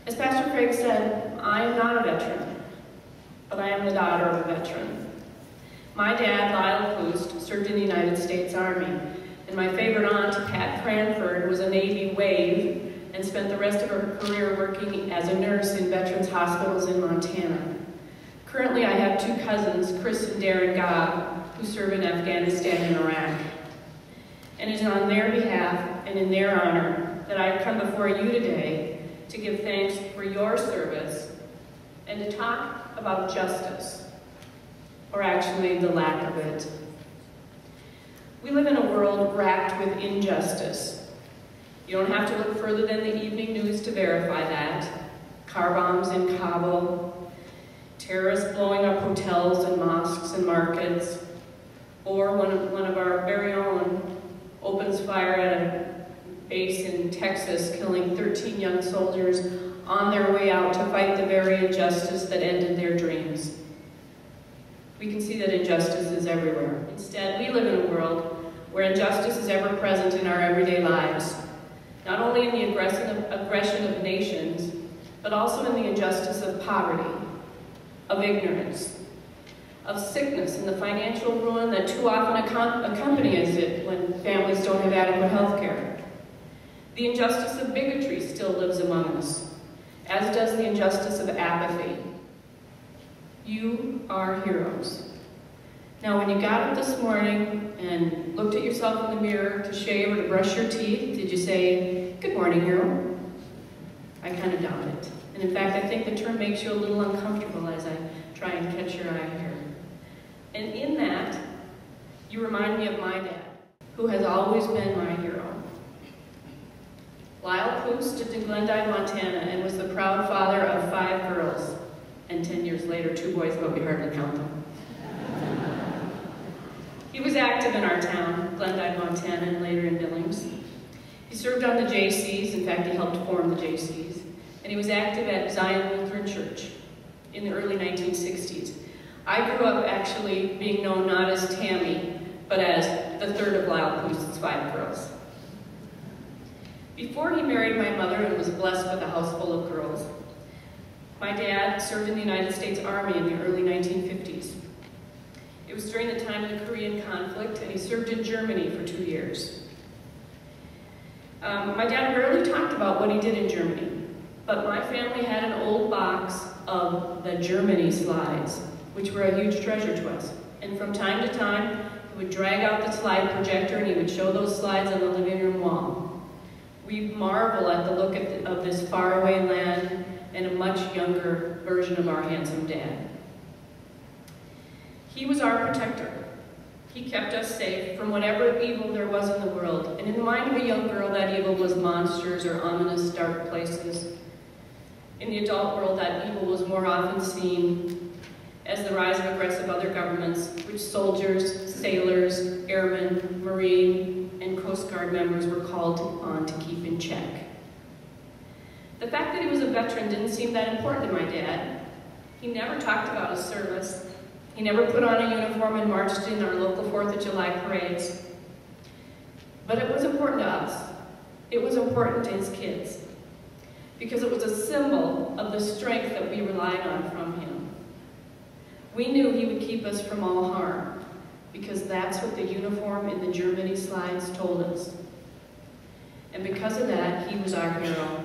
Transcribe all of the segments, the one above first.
As Pastor Craig said, I am not a veteran, but I am the daughter of a veteran. My dad, Lyle Poost, served in the United States Army, and my favorite aunt, Pat Cranford, was a Navy wave and spent the rest of her career working as a nurse in veterans hospitals in Montana. Currently, I have two cousins, Chris and Darren Gobb, who serve in Afghanistan and Iraq. And it is on their behalf and in their honor that I have come before you today to give thanks for your service and to talk about justice, or actually the lack of it. We live in a world racked with injustice. You don't have to look further than the evening news to verify that. Car bombs in Kabul, terrorists blowing up hotels and mosques and markets, or one of our very own opens fire at a base in Texas, killing 13 young soldiers on their way out to fight the very injustice that ended their dreams. We can see that injustice is everywhere. Instead, we live in a world where injustice is ever present in our everyday lives, not only in the aggression of nations, but also in the injustice of poverty, of ignorance, of sickness and the financial ruin that too often accompanies it when families don't have adequate health care. The injustice of bigotry still lives among us, as does the injustice of apathy. You are heroes. Now, when you got up this morning and looked at yourself in the mirror to shave or to brush your teeth, did you say, "Good morning, hero"? I kind of doubt it. And in fact, I think the term makes you a little uncomfortable as I try and catch your eye here. And in that, you remind me of my dad, who has always been my hero. Lyle Poost lived in Glendive, Montana, and was the proud father of 5 girls, and 10 years later, 2 boys, but we hardly count them. He was active in our town, Glendive, Montana, and later in Billings. He served on the JCs, in fact, he helped form the JCs, and he was active at Zion Lutheran Church in the early 1960s. I grew up actually being known not as Tammy, but as the third of Lyle Poost's 5 girls. Before he married my mother and was blessed with a house full of girls, my dad served in the United States Army in the early 1950s. It was during the time of the Korean conflict, and he served in Germany for 2 years. My dad rarely talked about what he did in Germany, but my family had an old box of the Germany slides, which were a huge treasure to us. And from time to time, he would drag out the slide projector and he would show those slides on the living room wall. We marvel at the look of this faraway land and a much younger version of our handsome dad. He was our protector. He kept us safe from whatever evil there was in the world. And in the mind of a young girl, that evil was monsters or ominous dark places. In the adult world, that evil was more often seen as the rise of aggressive other governments, which soldiers, sailors, airmen, Marine, and Coast Guard members were called on to keep in check. The fact that he was a veteran didn't seem that important to my dad. He never talked about his service. He never put on a uniform and marched in our local 4th of July parades. But it was important to us. It was important to his kids, because it was a symbol of the strength that we relied on from him. We knew he would keep us from all harm, because that's what the uniform in the Germany slides told us. And because of that, he was our hero.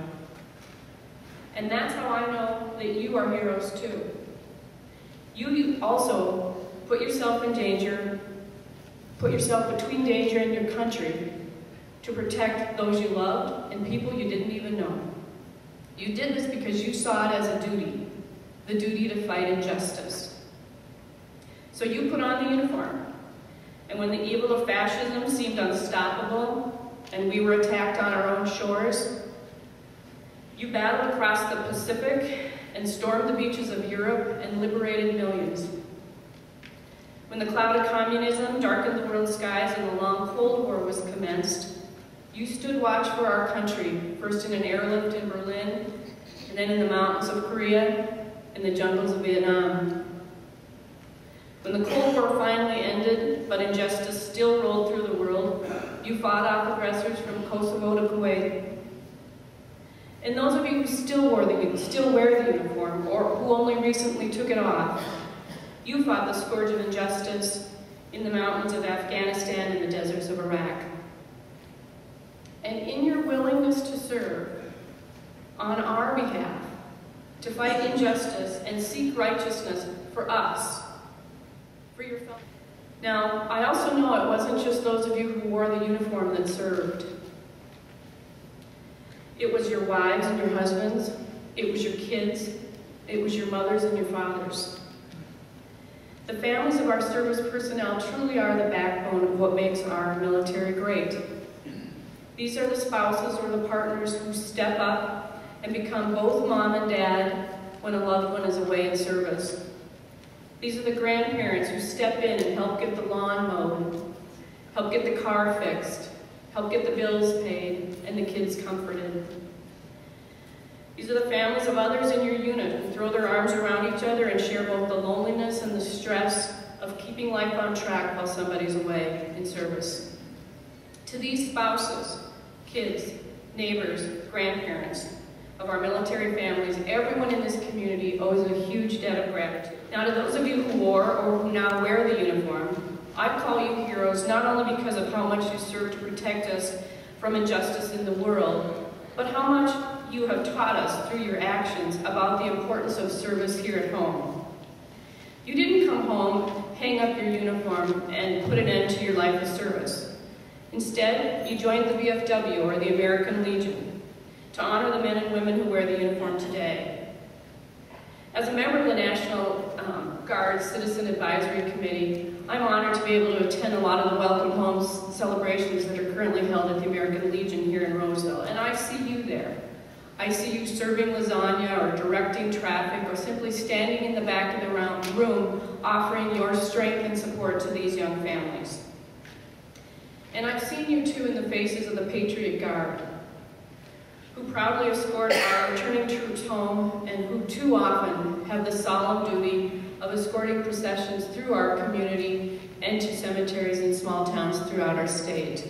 And that's how I know that you are heroes too. You also put yourself in danger, put yourself between danger and your country to protect those you loved and people you didn't even know. You did this because you saw it as a duty, the duty to fight injustice. So you put on the uniform, and when the evil of fascism seemed unstoppable and we were attacked on our own shores, you battled across the Pacific and stormed the beaches of Europe and liberated millions. When the cloud of communism darkened the world's skies and the long Cold War was commenced, you stood watch for our country, first in an airlift in Berlin, and then in the mountains of Korea and the jungles of Vietnam. When the Cold War finally ended, but injustice still rolled through the world, you fought off aggressors from Kosovo to Kuwait. And those of you who still wear the uniform, or who only recently took it off, you fought the scourge of injustice in the mountains of Afghanistan and the deserts of Iraq. And in your willingness to serve on our behalf, to fight injustice and seek righteousness for us, for your fellow. Now, I also know it wasn't just those of you who wore the uniform that served. It was your wives and your husbands, it was your kids, it was your mothers and your fathers. The families of our service personnel truly are the backbone of what makes our military great. These are the spouses or the partners who step up and become both mom and dad when a loved one is away in service. These are the grandparents who step in and help get the lawn mowed, help get the car fixed, help get the bills paid, and the kids comforted. These are the families of others in your unit who throw their arms around each other and share both the loneliness and the stress of keeping life on track while somebody's away in service. To these spouses, kids, neighbors, grandparents of our military families, everyone in this community owes a huge debt of gratitude. Now, to those of you who wore or who now wear the uniform, I call you heroes not only because of how much you serve to protect us from injustice in the world, but how much you have taught us through your actions about the importance of service here at home. You didn't come home, hang up your uniform, and put an end to your life of service. Instead, you joined the VFW, or the American Legion, to honor the men and women who wear the uniform today. As a member of the National Guard Citizen Advisory Committee, I'm honored to be able to attend a lot of the Welcome Home celebrations that are currently held at the American Legion here in Roseville, and I see you there. I see you serving lasagna or directing traffic or simply standing in the back of the room offering your strength and support to these young families. And I've seen you too in the faces of the Patriot Guard, who proudly escort our returning troops home and who too often have the solemn duty of escorting processions through our community and to cemeteries in small towns throughout our state.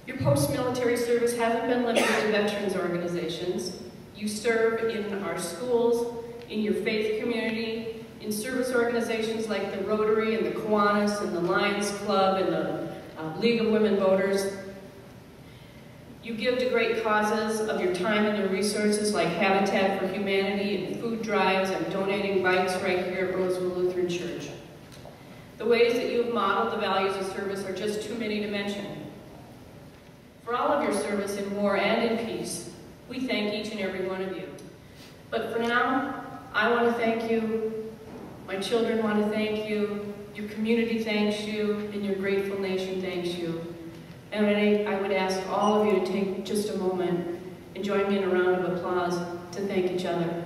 Your post-military service hasn't been limited to veterans organizations. You serve in our schools, in your faith community, in service organizations like the Rotary and the Kiwanis and the Lions Club and the League of Women Voters. You give to great causes of your time and your resources like Habitat for Humanity and food drives and donating bikes right here at Roseville Lutheran Church. The ways that you have modeled the values of service are just too many to mention. For all of your service in war and in peace, we thank each and every one of you. But for now, I want to thank you, my children want to thank you, your community thanks you, and your grateful nation thanks you. And I would ask all of you to take just a moment and join me in a round of applause to thank each other.